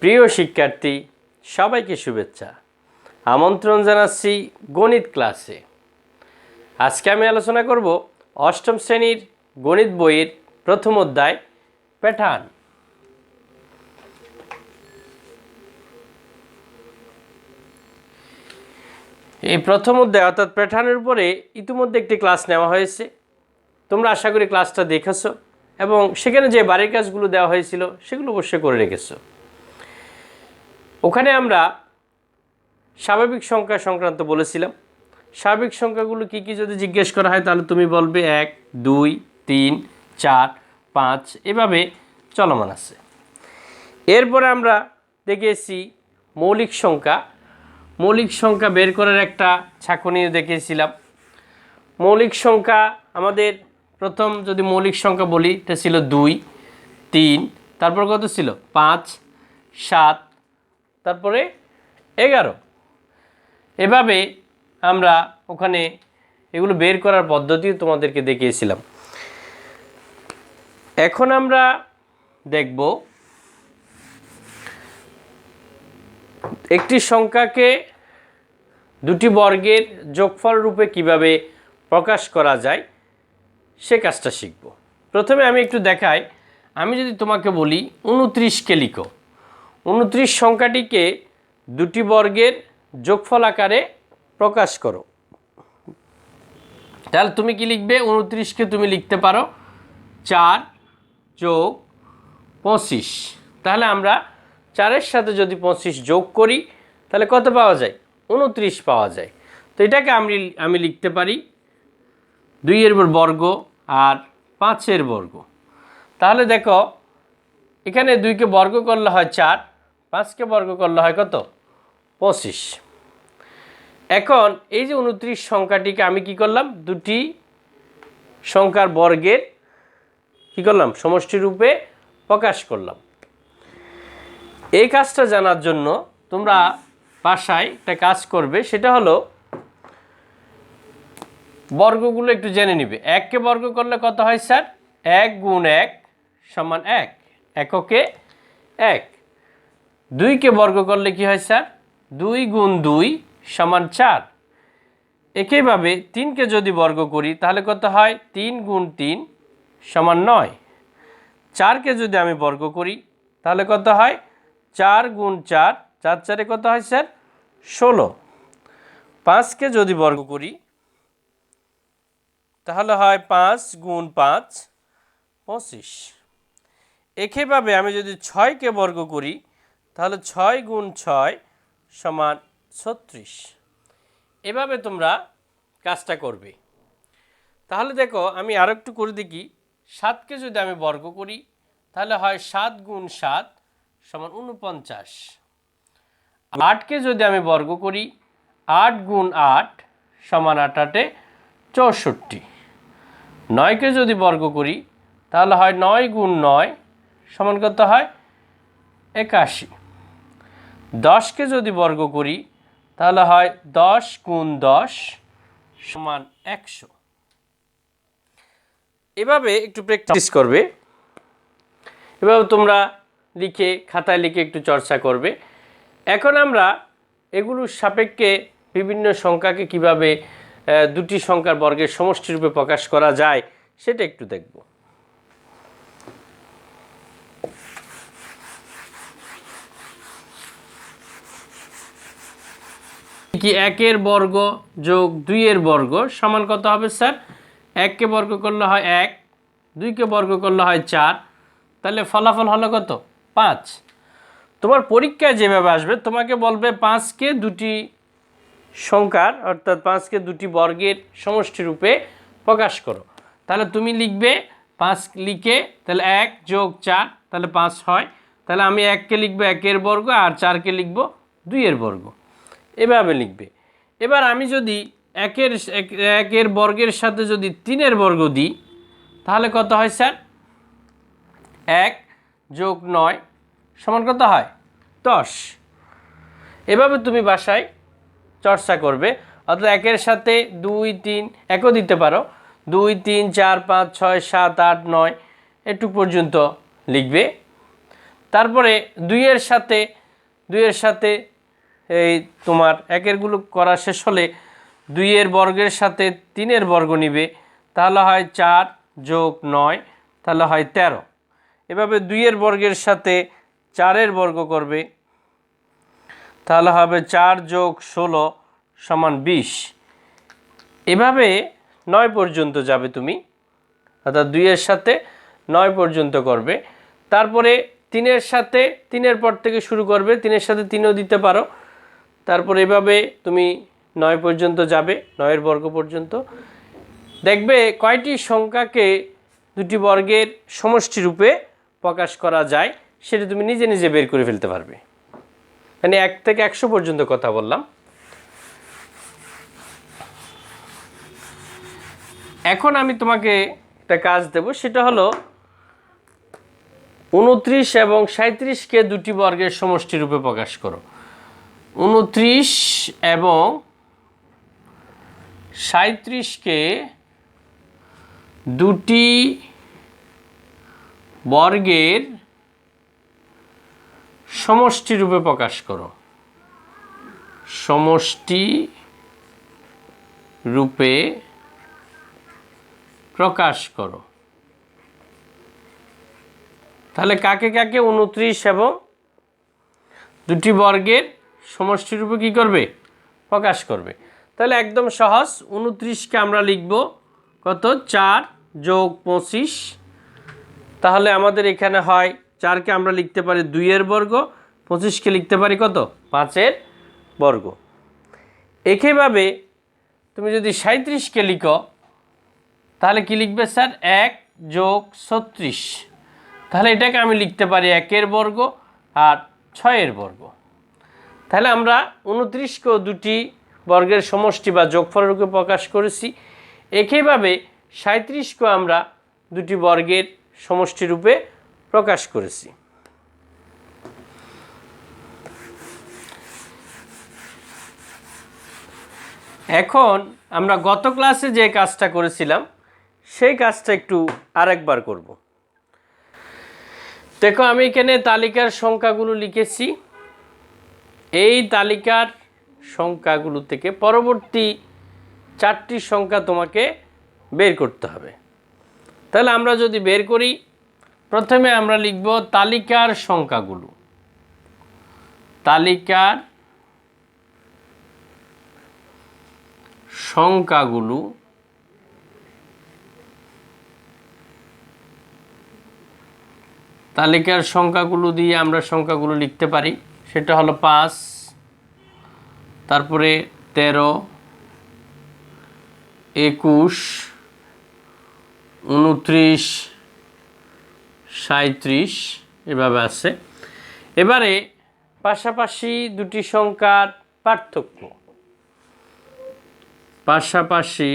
প্রিয় শিক্ষার্থী সবাইকে শুভেচ্ছা আমন্ত্রণ জানাচ্ছি গণিত ক্লাসে। আজকে আমি আলোচনা করব অষ্টম শ্রেণীর গণিত বইয়ের প্রথম অধ্যায় প্যাটার্ন। এই প্রথম অধ্যায় অর্থাৎ প্যাটার্নের উপরে ইতিমধ্যে একটি ক্লাস নেওয়া হয়েছে। তোমরা আশা করি ক্লাসটা দেখেছো এবং সেখানে যে বাড়ির কাজগুলো দেওয়া হয়েছিল সেগুলো অবশ্যই করে রেখেছো। ওখানে আমরা স্বাভাবিক সংখ্যা সংক্রান্ত বলেছিলাম। স্বাভাবিক সংখ্যাগুলো কি কি যদি জিজ্ঞেস করা হয় তাহলে তুমি বলবে 1, 2, 3, 4, 5 এভাবে চলমান আছে। এরপরে আমরা দেখেছি মৌলিক সংখ্যা। মৌলিক সংখ্যা বের করার একটা ছাঁকনিও দেখিয়েছিলাম। মৌলিক সংখ্যা আমাদের প্রথম যদি মৌলিক সংখ্যা বলি এটা ছিল 2, 3, তারপর কত ছিল 5, 7, তারপরে 11। এভাবে আমরা ওখানে এগুলো বের করার পদ্ধতিও তোমাদেরকে দেখিয়েছিলাম। এখন আমরা দেখব একটি সংখ্যাকে দুটি বর্গের যোগফল রূপে কিভাবে প্রকাশ করা যায় সে কাজটা শিখব। প্রথমে আমি একটু দেখাই। আমি যদি তোমাকে বলি 29কে লিখো, 29 সংখ্যাটিকে দুটি বর্গের যোগফল আকারে প্রকাশ করো, তাহলে তুমি কি লিখবে? 29কে তুমি লিখতে পারো 4 যোগ 25। তাহলে আমরা 4-এর সাথে যদি 25 যোগ করি তাহলে কত পাওয়া যায়? 29 পাওয়া যায়। তো এটাকে আমি লিখতে পারি 2-এর বর্গ আর 5-এর বর্গ। তাহলে দেখো এখানে 2কে বর্গ করলে হয় 4, 5কে বর্গ করলে হয় কত? 25। এখন এই যে 29 সংখ্যাটিকে আমি কি করলাম? দুটি সংখ্যার বর্গের কি করলাম? সমষ্টি রূপে প্রকাশ করলাম। এই কাজটা জানার জন্য তোমরা বাসায় একটা কাজ করবে, সেটা হলো বর্গগুলো একটু জেনে নিবে। 1কে বর্গ করলে কত হয় স্যার? 1 গুণ 1 সমান 1, এককে 1। 2কে বর্গ করলে কি হয় স্যার? 2 গুণ 2 সমান 4। একইভাবে 3কে যদি বর্গ করি তাহলে কত হয়? 3 গুণ 3 সমান 9। 4কে যদি আমি বর্গ করি তাহলে কত হয়? 4 গুণ 4, 4 4-এ কত হয় স্যার? 16। 5কে যদি বর্গ করি তাহলে হয় 5 গুণ 5, 25। একইভাবে আমি যদি 6কে বর্গ করি তাহলে 6 গুণ 6 সমান 36। এভাবে তোমরা কাজটা করবে। তাহলে দেখো আমি আরও একটু করে দেখি। 7কে যদি আমি বর্গ করি তাহলে হয় 7 গুণ 7 সমান 49। 8কে যদি আমি বর্গ করি 8 গুণ 8 সমান 8 64। 9কে যদি বর্গ করি তাহলে হয় 9 গুণ 9 সমান কত হয়? 81। 10কে যদি বর্গ করি তাহলে হয় 10 গুণ 10 সমান 100। এভাবে একটু প্র্যাকটিস করবে। এভাবে তোমরা লিখে খাতায় লিখে একটু চর্চা করবে। এখন আমরা এগুলোর সাপেক্ষে বিভিন্ন সংখ্যাকে কিভাবে দুটি সংখ্যার বর্গের সমষ্টি রূপে প্রকাশ করা যায় সেটা একটু দেখব। কি 1-এর বর্গ যোগ 2-এর বর্গ সমান কত হবে স্যার? 1কে বর্গ করলে হয় 1, 2কে বর্গ করলে হয় 4, তাহলে ফলাফল হলো কত? 5। তোমার পরীক্ষায় যেভাবে আসবে তোমাকে বলবে 5কে দুটি সংখ্যার অর্থাৎ 5কে দুটি বর্গের সমষ্টি রূপে প্রকাশ করো। তাহলে তুমি লিখবে 5 লিখে তাহলে 1 যোগ 4 তাহলে 5 হয়। তাহলে আমি 1কে লিখবো 1-এর বর্গ আর 4কে লিখবো 2-এর বর্গ, এভাবে লিখবে। এবার আমি যদি 1-এর বর্গের সাথে যদি 3-এর বর্গ দিই তাহলে কত হয় স্যার? 1 যোগ 9 সমান কত হয়? 10। এভাবে তুমি বাসায় চর্চা করবে। অর্থাৎ 1-এর সাথে 2, 3 একও দিতে পারো। 2, 3, 4, 5, 6, 7, 8, 9 একটু পর্যন্ত লিখবে। তারপরে দুইয়ের সাথে এই তোমার একেরগুলো করা শেষ হলে 2 বর্গের সাথে 3 বর্গ নিবে, তাহলে হয় 4 যোগ 9, তাহলে হয় 13। এভাবে 2 বর্গের সাথে 4 বর্গ করবে, তাহলে হবে 4 যোগ 16 সমান 20। এভাবে 9 পর্যন্ত যাবে তুমি, অর্থাৎ 2 সাথে 9 পর্যন্ত করবে। তারপরে 3 সাথে 3 পর থেকে শুরু করবে, 3 সাথে 3ও দিতে পারো। তারপর এভাবে তুমি 9 পর্যন্ত যাবে, 9 বর্গ পর্যন্ত। দেখবে কয়টি সংখ্যাকে দুটি বর্গের সমষ্টি রূপে প্রকাশ করা যায় সেটা তুমি নিজে নিজে বের করে ফেলতে পারবে। মানে 1 থেকে 100 পর্যন্ত কথা বললাম। এখন আমি তোমাকে একটা কাজ দেব, সেটা হলো 29 এবং 37কে দুটি বর্গের সমষ্টি রূপে প্রকাশ করো। 29 এবং 37কে দুটি বর্গের সমষ্টি রূপে প্রকাশ করো। সমষ্টি রূপে প্রকাশ করো। তাহলে কাকে কাকে 29 এবং দুটি বর্গের সমষ্টি রূপে কি করবে? প্রকাশ করবে। তাহলে একদম সহজ, 29কে আমরা লিখব কত? 4 যোগ 25। তাহলে আমাদের এখানে হয় 4কে আমরা লিখতে পারি 2 বর্গ, 25কে লিখতে পারি কত? 5 বর্গ। একইভাবে তুমি যদি 37কে লিখো তাহলে কি লিখবে স্যার? 1 যোগ 36। তাহলে এটাকে আমি লিখতে পারি 1 বর্গ আর 6 বর্গ। তাহলে আমরা 29কেও দুটি বর্গের সমষ্টি বা যোগফলের রূপে প্রকাশ করেছি। একইভাবে 37কেও আমরা দুটি বর্গের সমষ্টি রূপে প্রকাশ করেছি। এখন আমরা গত ক্লাসে যে কাজটা করেছিলাম সেই কাজটা একটু আরেকবার করব। দেখো আমি এখানে তালিকার সংখ্যাগুলো লিখেছি। এই তালিকার সংখ্যাগুলো থেকে পরবর্তী 4টি সংখ্যা তোমাকে বের করতে হবে। তাহলে আমরা যদি বের করি, প্রথমে আমরা লিখব তালিকার সংখ্যাগুলো। তালিকার সংখ্যাগুলো তালিকার সংখ্যাগুলো দিয়ে আমরা সংখ্যাগুলো লিখতে পারি। সেটা হলো 5, তারপরে 13, 21, 29, 37 এভাবে আছে। এবারে পাশাপাশি দুটি সংখ্যার পার্থক্য। পাশাপাশি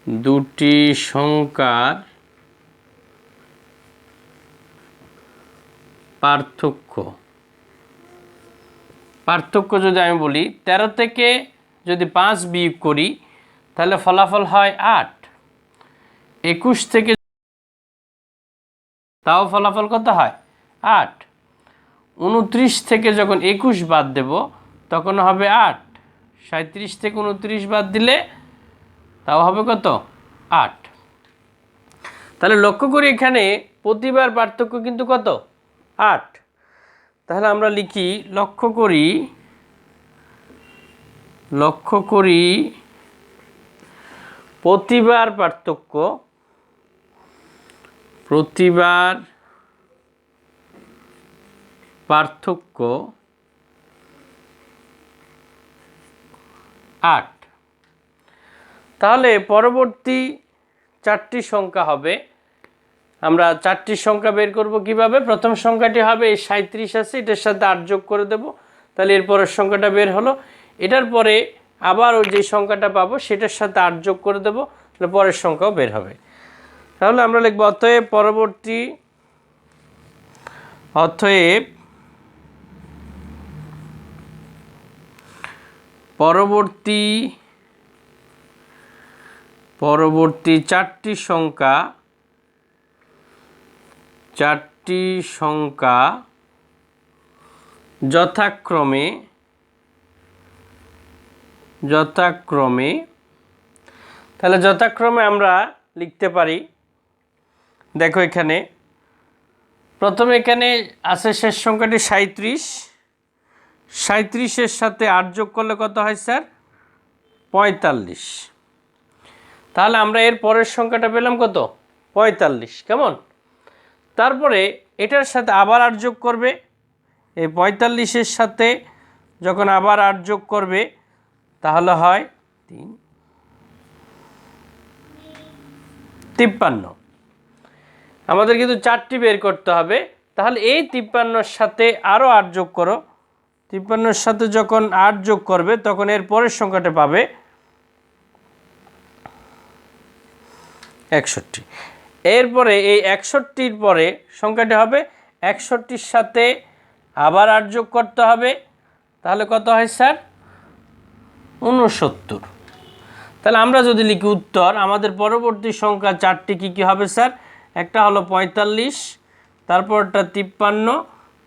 দুটি সংখ্যার পার্থক্য। যদি আমি বলি 13 থেকে যদি 5 বিয়োগ করি তাহলে ফলাফল হয় 8। 21 থেকে তাও ফলাফল কত হয়? 8। 29 থেকে যখন 21 বাদ দেব তখন হবে 8। 37 থেকে 29 বাদ দিলে তাও হবে কত? 8। তাহলে লক্ষ্য করি এখানে প্রতিবার পার্থক্য কিন্তু কত? 8। তাহলে আমরা লিখি লক্ষ্য করি প্রতিবার পার্থক্য 8। তাহলে পরবর্তী 4টি সংখ্যা হবে, আমরা 4টি সংখ্যা বের করব কিভাবে? প্রথম সংখ্যাটি হবে এই 37 আছে, এটার সাথে 8 যোগ করে দেব, তাহলে এরপরের সংখ্যাটা বের হলো। এটার পরে আবার ওই যে সংখ্যাটা পাবো সেটার সাথে 8 যোগ করে দেব, তাহলে পরের সংখ্যাও বের হবে। তাহলে আমরা লিখব অতএব পরবর্তী পরবর্তী চারটি সংখ্যা যথাক্রমে তাহলে যথাক্রমে আমরা লিখতে পারি। দেখো এখানে প্রথমে এখানে আছে শেষ সংখ্যাটি 37 সাথে 8 যোগ করলে কত হয় স্যার? 45। তাহলে আমরা এর পরের সংখ্যাটা পেলাম কত? 45। কেমন? তারপরে এটার সাথে আবার 8 যোগ করবে। এই 45-এর সাথে যখন আবার 8 যোগ করবে তাহলে হয় 53। আমাদের কিন্তু 4টি বের করতে হবে। তাহলে এই 53-এর সাথে আরও 8 যোগ করো। 53-এর সাথে যখন 8 যোগ করবে তখন এর পরের সংখ্যাটা পাবে 61। এরপরে এই 61-র পরে সংখ্যাটি হবে 61-র সাথে আবার 8 যোগ করতে হবে। তাহলে কত হয় স্যার? 69। তাহলে আমরা যদি লিখি উত্তর, আমাদের পরবর্তী সংখ্যা 4টি কী হবে স্যার? একটা হলো 45, তারপরটা 53,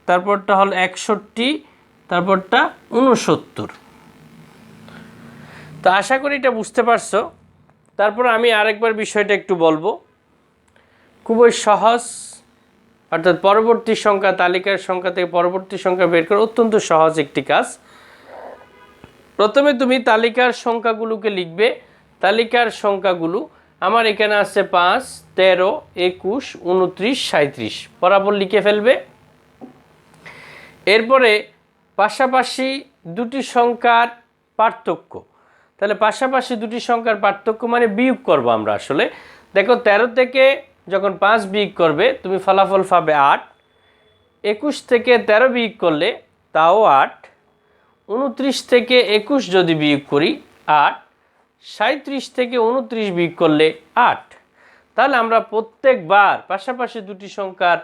তারপরটা হলো 61, তারপরটা 69। তো আশা করি এটা বুঝতে পারছো। তারপর আমি আরেকবার বিষয়টা একটু বলবো। খুবই সহজ, অর্থাৎ পরবর্তী সংখ্যা, তালিকার সংখ্যা থেকে পরবর্তী সংখ্যা বের করা অত্যন্ত সহজ একটি কাজ। প্রথমে তুমি তালিকার সংখ্যাগুলোকে লিখবে। তালিকার সংখ্যাগুলো আমার এখানে আছে 5, 13, 21, 29, 37, বরাবর লিখে ফেলবে। এরপরে পাশাপাশি দুটি সংখ্যার পার্থক্য। তাহলে পাশাপাশি দুটি সংখ্যার পার্থক্য মানে বিয়োগ করব আমরা আসলে। দেখো 13 থেকে যখন 5 বিয়োগ করবে তুমি ফলাফল পাবে 8। 21 থেকে 13 বিয়োগ করলে তাও 8। 29 থেকে 21 যদি বিয়োগ করি 8। 37 থেকে 29 বিয়োগ করলে 8। তাহলে আমরা প্রত্যেকবার পাশাপাশি দুটি সংখ্যার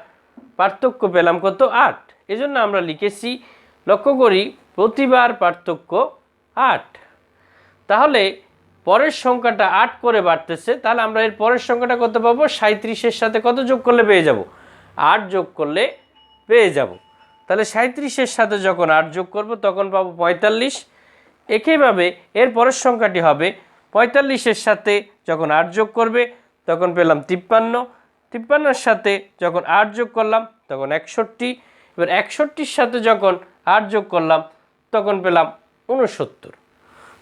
পার্থক্য পেলাম কত? 8। এজন্য আমরা লিখেছি, লক্ষ্য করি প্রতিবার পার্থক্য 8। তাহলে পরের সংখ্যাটা 8 করে বাড়তেছে। তাহলে আমরা এর পরের সংখ্যাটা কত পাবো? 37-এর সাথে কত যোগ করলে পেয়ে যাব? 8 যোগ করলে পেয়ে যাব। তাহলে 37-এর সাথে যখন 8 যোগ করব তখন পাবো 45। একইভাবে এর পরের সংখ্যাটি হবে 45-এর সাথে যখন 8 যোগ করবে তখন পেলাম 53। 53-এর সাথে যখন 8 যোগ করলাম তখন 61। এবার 61-র সাথে যখন 8 যোগ করলাম তখন পেলাম 69।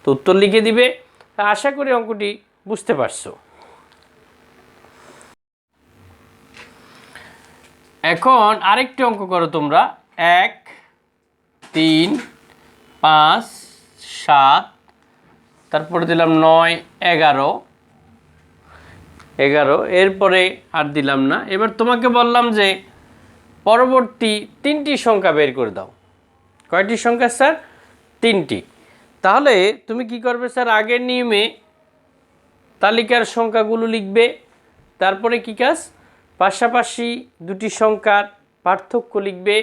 তো উত্তর লিখে দিবে। আশা করি অঙ্কটি বুঝতে পারছো। এখন আরেকটি অঙ্ক করো তোমরা। 1, 3, 5, 7, তারপরে দিলাম 9, 11, এরপরে আর দিলাম না। এবার তোমাকে বললাম যে পরবর্তী 3টি সংখ্যা বের করে দাও। কয়টি সংখ্যা স্যার? 3টি। তাহলে তুমি কি করবে স্যার? আগের নিয়মে তালিকার সংখ্যাগুলো লিখবে। তারপরে কি কাজ? পাশাপাশি দুটি সংখ্যার পার্থক্য লিখবে।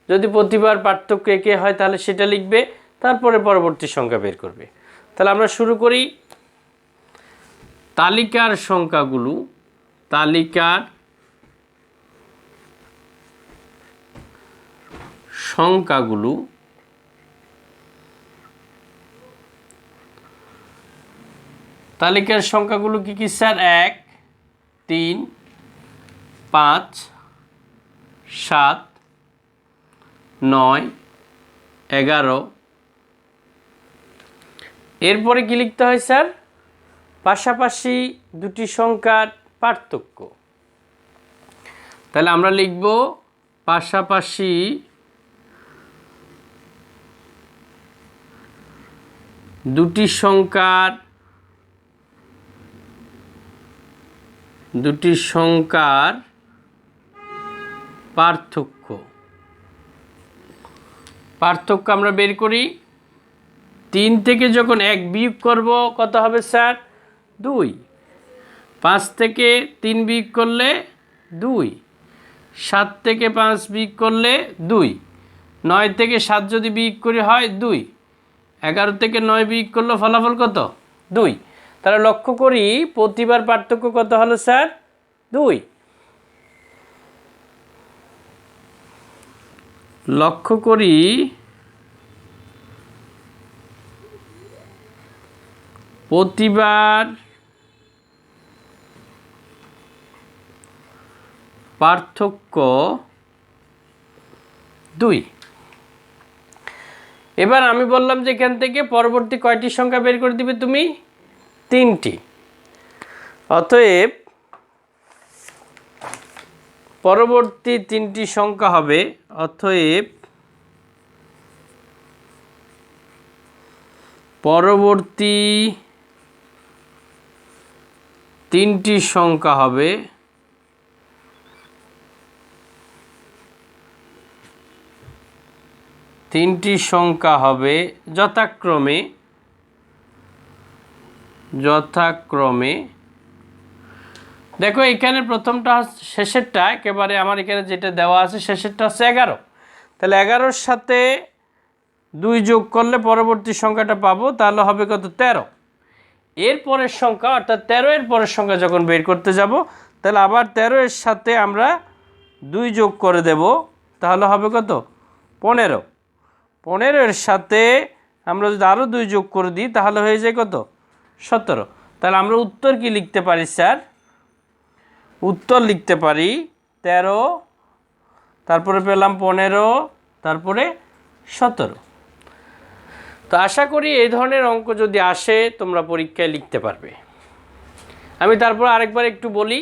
যদি প্রতিবার পার্থক্য একে হয় তাহলে সেটা লিখবে। তারপরে পরবর্তী সংখ্যা বের করবে। তাহলে আমরা শুরু করি। তালিকার সংখ্যাগুলো, তালিকার সংখ্যাগুলো তালিকার সংখ্যাগুলো কি কি স্যার? 1, 3, 5, 7, 9, 11। এরপরে কি লিখতে হয় স্যার? পাশাপাশি দুটি সংখ্যার পার্থক্য। তাহলে আমরা লিখব পাশাপাশি দুটি সংখ্যার পার্থক্য। আমরা বের করি। 3 থেকে যখন 1 বিয়োগ করব কত হবে স্যার? 2। 5 থেকে 3 বিয়োগ করলে 2। 7 থেকে 5 বিয়োগ করলে 2। 9 থেকে 7 যদি বিয়োগ করি হয় 2। 11 থেকে 9 বিয়োগ করলে ফলাফল কত? 2। তাহলে লক্ষ্য করি প্রতিবার পার্থক্য কত হলো স্যার 2। লক্ষ্য করি প্রতিবার পার্থক্য 2। এবার আমি বললাম যে এখান থেকে পরবর্তী কয়টি সংখ্যা বের করে দিবে তুমি 3টি। অতএব পরবর্তী 3টি সংখ্যা হবে, অতএব পরবর্তী 3টি সংখ্যা হবে যথাক্রমে দেখো এখানে প্রথমটা শেষেরটা একেবারে আমার এখানে যেটা দেওয়া আছে শেষেরটা হচ্ছে 11। তাহলে 11-র সাথে 2 যোগ করলে পরবর্তী সংখ্যাটা পাবো, তাহলে হবে কত 13। এর পরের সংখ্যা অর্থাৎ 13 এর পরের সংখ্যা যখন বের করতে যাব তাহলে আবার 13 এর সাথে আমরা 2 যোগ করে দেব, তাহলে হবে কত 15। 15 এর সাথে আমরা যদি আরও 2 যোগ করে দিই তাহলে হয়ে যায় কত 17। তাহলে আমরা উত্তর কি লিখতে পারি স্যার? উত্তর লিখতে পারি 13, তারপরে পেলাম 15, তারপরে 17। তো আশা করি এই ধরনের অঙ্ক যদি আসে তোমরা পরীক্ষায় লিখতে পারবে। আমি তারপর আরেকবার একটু বলি।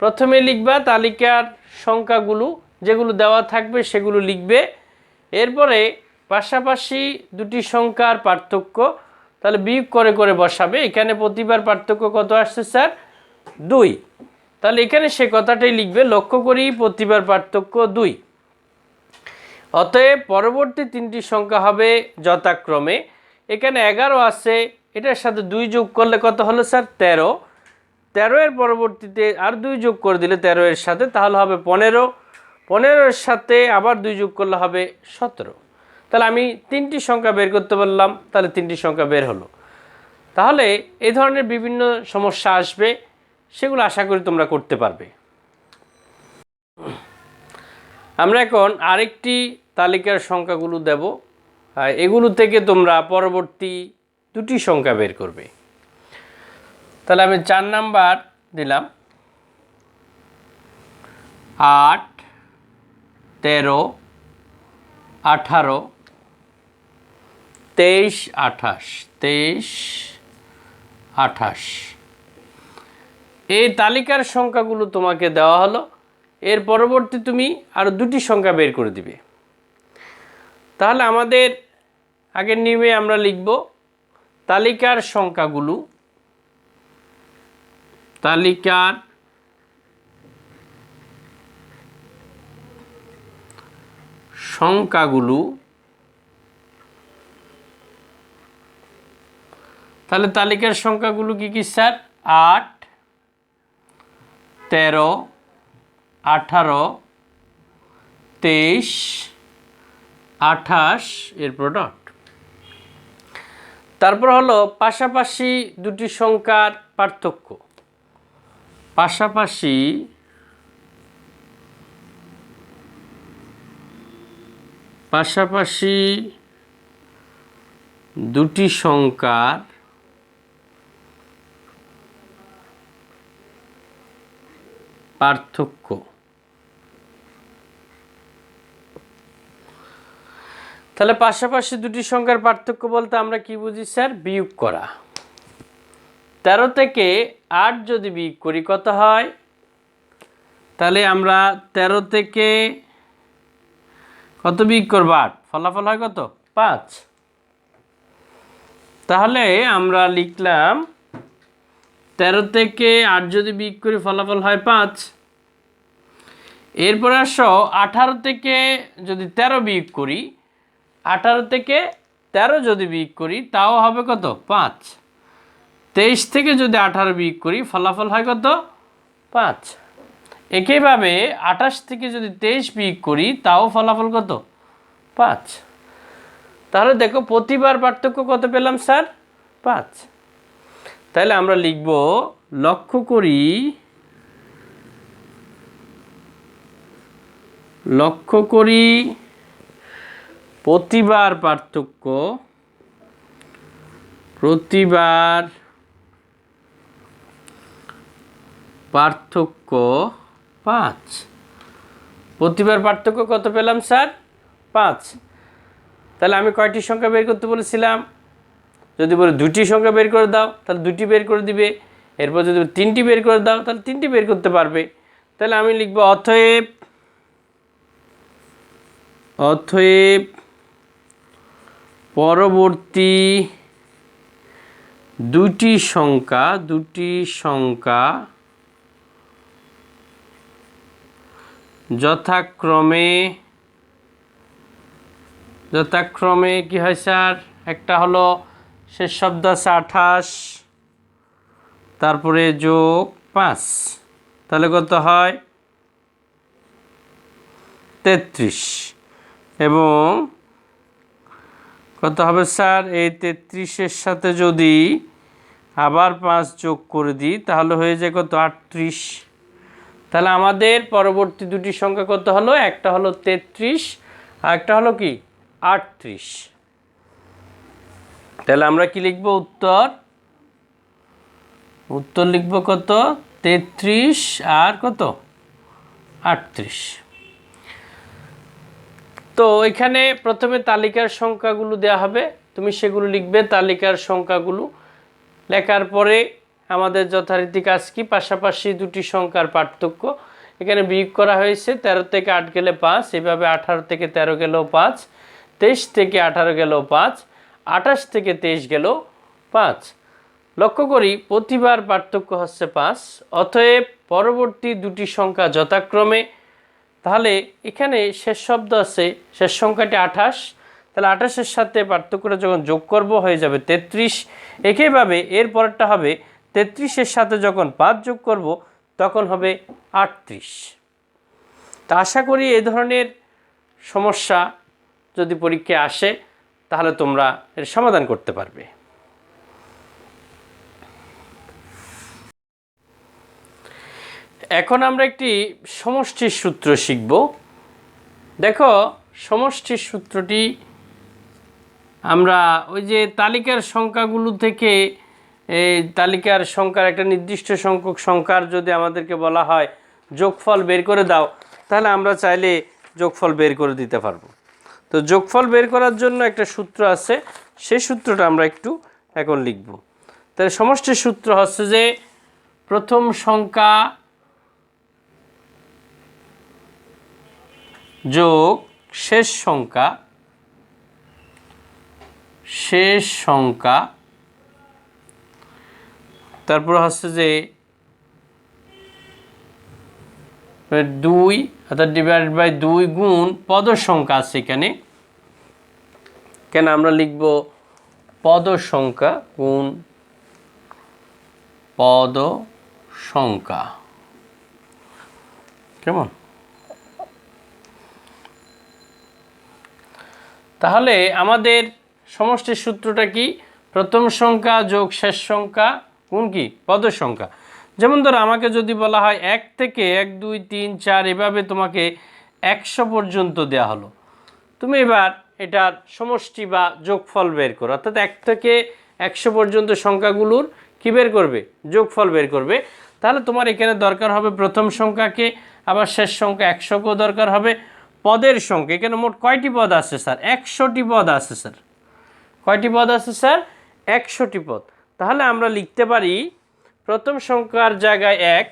প্রথমে লিখবা তালিকার সংখ্যাগুলো, যেগুলো দেওয়া থাকবে সেগুলো লিখবে। এরপরে পাশাপাশি দুটি সংখ্যার পার্থক্য, তাহলে বিয়োগ করে করে বসাবে। এখানে প্রতিবার পার্থক্য কত আসছে স্যার 2, তাহলে এখানে সে কথাটাই লিখবে, লক্ষ্য করি প্রতিবার পার্থক্য 2। অতএব পরবর্তী 3টি সংখ্যা হবে যথাক্রমে, এখানে 11 আছে, এটার সাথে 2 যোগ করলে কত হলো স্যার 13। 13 এর পরবর্তীতে আর 2 যোগ করে দিলে 13 এর সাথে তাহলে হবে 15। 15 এর সাথে আবার 2 যোগ করলে হবে 17। তাহলে আমি 3টি সংখ্যা বের করতে বললাম, তাহলে 3টি সংখ্যা বের হলো। তাহলে এই ধরনের বিভিন্ন সমস্যা আসবে, সেগুলো আশা করি তোমরা করতে পারবে। আমরা এখন আরেকটি তালিকার সংখ্যাগুলো দেব, এগুলো থেকে তোমরা পরবর্তী 2টি সংখ্যা বের করবে। তাহলে আমি 4 নাম্বার দিলাম 8, 13, 18, 23, 28। এই তালিকার সংখ্যাগুলো তোমাকে দেওয়া হলো। এর পরবর্তী তুমি আরও 2টি সংখ্যা বের করে দিবে। তাহলে আমাদের আগের নিয়মে আমরা লিখব তালিকার সংখ্যাগুলো, তাহলে তালিকার সংখ্যাগুলো কি কি স্যার 8, 13, 18, 23, 28 এর প্রোডাক্ট। তারপর হলো পাশাপাশি দুটি সংখ্যার পার্থক্য। পাশাপাশি দুটি সংখ্যার পার্থক্য। তাহলে পাশাপাশি দুটি সংখ্যার পার্থক্য বলতে আমরা কি বুঝি স্যার? বিয়োগ করা। 13 থেকে 8 যদি বিয়োগ করি কত হয়? তাহলে আমরা 13 থেকে কত বিয়োগ করব 8, ফলাফল হয় কত 5। তাহলে আমরা লিখলাম 13 থেকে 8 যদি বিয়োগ করি ফলাফল হয় 5। এরপর আসো 18 থেকে যদি 13 বিয়োগ করি, 18 থেকে 13 যদি বিয়োগ করি তাও হবে কত 5। 23 থেকে যদি 18 বিয়োগ করি ফলাফল হয় কত 5। একইভাবে 28 থেকে যদি 23 বিয়োগ করি তাও ফলাফল কত 5। তাহলে দেখো প্রতিবার পার্থক্য কত পেলাম স্যার 5। তাহলে আমরা লিখব লক্ষ্য করি প্রতিবার পার্থক্য 5। প্রতিবার পার্থক্য কত পেলাম স্যার? 5। তাহলে আমি কয়টি সংখ্যা বের করতে বলেছিলাম? যদি বলে 2টি সংখ্যা বের করে দাও তাহলে 2টি বের করে দিবে। এরপর যদি 3টি বের করে দাও তাহলে 3টি বের করতে পারবে। তাহলে আমি লিখব অতএব পরবর্তী দুটি সংখ্যা যথাক্রমে কি হয় স্যার? একটা হলো শেষ শব্দ আছে 28, তারপরে যোগ 5, তাহলে কত হয়? 33। এবং কত হবে স্যার? এই 33-এর সাথে যদি আবার 5 যোগ করে দিই তাহলে হয়ে যায় কত? 38। তাহলে আমাদের পরবর্তী দুটি সংখ্যা কত হলো? একটা হলো 33 আর একটা হলো কি 38। তাহলে আমরা কি লিখব? উত্তর লিখব কত? 33 আর কত? 38। তো এখানে প্রথমে তালিকার সংখ্যাগুলো দেওয়া হবে, তুমি সেগুলো লিখবে। তালিকার সংখ্যাগুলো লেখার পরে আমাদের যথারীতি কাজ কি? পাশাপাশি দুটি সংখ্যার পার্থক্য এখানে বিয়োগ করা হয়েছে। 13 থেকে 8 গেলে 5, এভাবে 18 থেকে 13 গেলেও 5, 23 থেকে 18 গেলেও 5, 28 থেকে 23 গেলেও 5। লক্ষ্য করি প্রতিবার পার্থক্য হচ্ছে 5। অতএব পরবর্তী দুটি সংখ্যা যথাক্রমে, তাহলে এখানে শেষ শব্দ আছে, শেষ সংখ্যাটি 28, তাহলে 28-এর সাথে পার্থক্যটা যখন যোগ করব হয়ে যাবে 33। একইভাবে এর পরেরটা হবে 33-এর সাথে যখন 5 যোগ করব তখন হবে 38। তা আশা করি এই ধরনের সমস্যা যদি পরীক্ষায় আসে তাহলে তোমরা এর সমাধান করতে পারবে। এখন আমরা একটি সমষ্টির সূত্র শিখব। দেখো সমষ্টির সূত্রটি আমরা ওই যে তালিকার সংখ্যাগুলো থেকে, এই তালিকার সংখ্যার একটা নির্দিষ্ট সংখ্যক সংখ্যার যদি আমাদেরকে বলা হয় যোগফল বের করে দাও, তাহলে আমরা চাইলে যোগফল বের করে দিতে পারবো। তো যোগফল বের করার জন্য একটা সূত্র আছে, সেই সূত্রটা আমরা একটু এখন লিখব। তাহলে সমষ্টির সূত্র হচ্ছে যে প্রথম সংখ্যা যোগ শেষ সংখ্যা, তারপর হচ্ছে যে 2 অর্থাৎ ডিভাইডেড বাই 2 গুণ পদ সংখ্যা আছে এখানে। কেন আমরা লিখব পদ সংখ্যা গুণ পদ সংখ্যা, কেমন? তাহলে আমাদের সমষ্টির সূত্রটা কি? প্রথম সংখ্যা যোগ শেষ সংখ্যা গুণ কি পদ সংখ্যা। যেমন ধরো আমাকে যদি বলা হয় 1 থেকে 1 2 3 4 এভাবে তোমাকে 100 পর্যন্ত দেওয়া হলো, তুমি এবার এটার সমষ্টি বা যোগফল বের করো। অর্থাৎ 1 থেকে 100 পর্যন্ত সংখ্যাগুলোর কি বের করবে? যোগফল বের করবে। তাহলে তোমার এখানে দরকার হবে প্রথম সংখ্যাকে, আবার শেষ সংখ্যা 100কেও দরকার হবে, পদের সংখ্যা। এখানে মোট কয়টি পদ আছে স্যার? 100টি পদ আছে স্যার। কয়টি পদ আছে স্যার? 100টি পদ। তাহলে আমরা লিখতে পারি প্রথম সংখ্যার জায়গায় 1,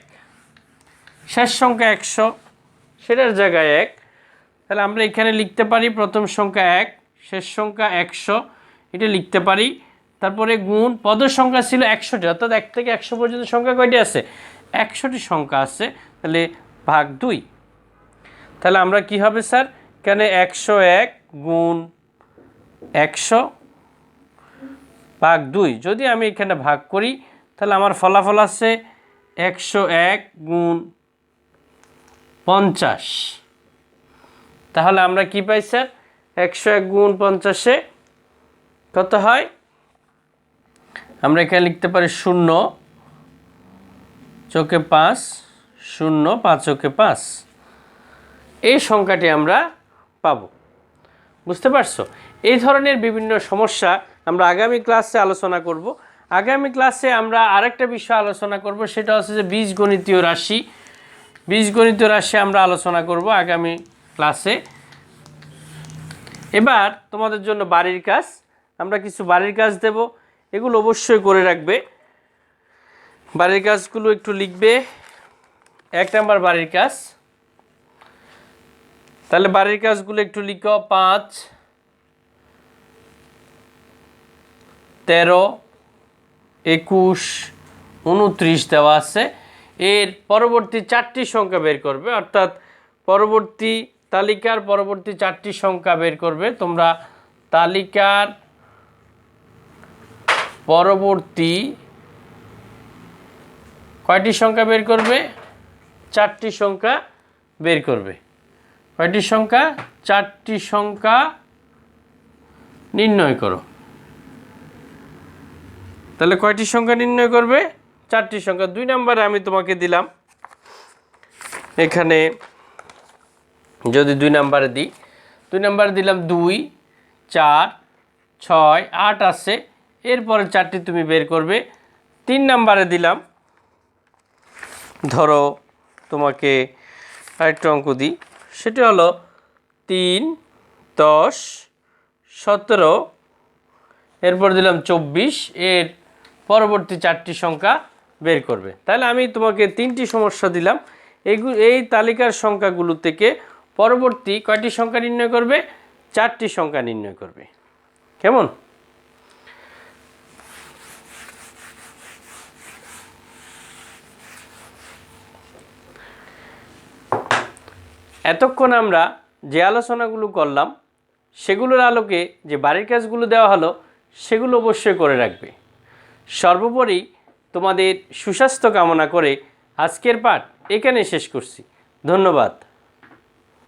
শেষ সংখ্যা 100, সেটার জায়গায় 1। তাহলে আমরা এখানে লিখতে পারি প্রথম সংখ্যা 1, শেষ সংখ্যা 100, এটা লিখতে পারি। তারপরে গুণ পদ সংখ্যা ছিল 100টি, অর্থাৎ 1 থেকে 100 পর্যন্ত সংখ্যা কয়টি আছে? 100টি সংখ্যা আছে। তাহলে ভাগ 2। তাহলে আমরা কি হবে স্যার? এখানে 101 গুণ 100 ভাগ 2, যদি আমি এখানে ভাগ করি তাহলে আমার ফলাফল আছে 101 গুণ 50। তাহলে আমরা কি পাই স্যার? 101 গুণ 50-এ কত হয়? আমরা এখানে লিখতে পারি 0 চোকে 5, 0 5 চোকে 5, এই সংখ্যাটি আমরা পাব। বুঝতে পারছো? এই ধরনের বিভিন্ন সমস্যা আমরা আগামী ক্লাসে আলোচনা করব। আগামী ক্লাসে আমরা আরেকটা বিষয় আলোচনা করব, সেটা হচ্ছে যে বীজগণিতীয় রাশি। বীজগণিতীয় রাশি আমরা আলোচনা করব আগামী ক্লাসে। এবার তোমাদের জন্য বাড়ির কাজ, আমরা কিছু বাড়ির কাজ দেব, এগুলো অবশ্যই করে রাখবে। বাড়ির কাজগুলো একটু লিখবে। 1 নাম্বার বাড়ির কাজ, তাহলে বাড়ির কাজগুলো একটু লিখো। 5, 13, 21, 29 দেওয়া আছে। এর পরবর্তী 4টি সংখ্যা বের করবে, অর্থাৎ পরবর্তী তালিকার পরবর্তী 4টি সংখ্যা বের করবে। তোমরা তালিকার পরবর্তী কয়টি সংখ্যা বের করবে? 4টি সংখ্যা বের করবে। কয়টি সংখ্যা? 4টি সংখ্যা নির্ণয় করো। তাহলে কয়টি সংখ্যা নির্ণয় করবে? 4টি সংখ্যা। 2 নম্বরে আমি তোমাকে দিলাম, এখানে যদি 2 নম্বরে দিই, 2 নম্বরে দিলাম 2, 4, 6, 8 আছে, এরপরে 4টি তুমি বের করবে। 3 নম্বরে দিলাম, ধরো তোমাকে আরেকটা অঙ্ক দিই, সেটি হলো 3, 10, 17, এরপর দিলাম 24, এর পরবর্তী 4টি সংখ্যা বের করবে। তাহলে আমি তোমাকে 3টি সমস্যা দিলাম। এই তালিকার সংখ্যাগুলো থেকে পরবর্তী কয়টি সংখ্যা নির্ণয় করবে? 4টি সংখ্যা নির্ণয় করবে। কেমন? এতক্ষণ আমরা যে আলোচনাগুলো করলাম সেগুলোর আলোকে যে বাড়ির কাজগুলো দেওয়া হলো সেগুলো অবশ্যই করে রাখবে। সর্বোপরি তোমাদের সুস্বাস্থ্য কামনা করে আজকের পাঠ এখানে শেষ করছি। ধন্যবাদ।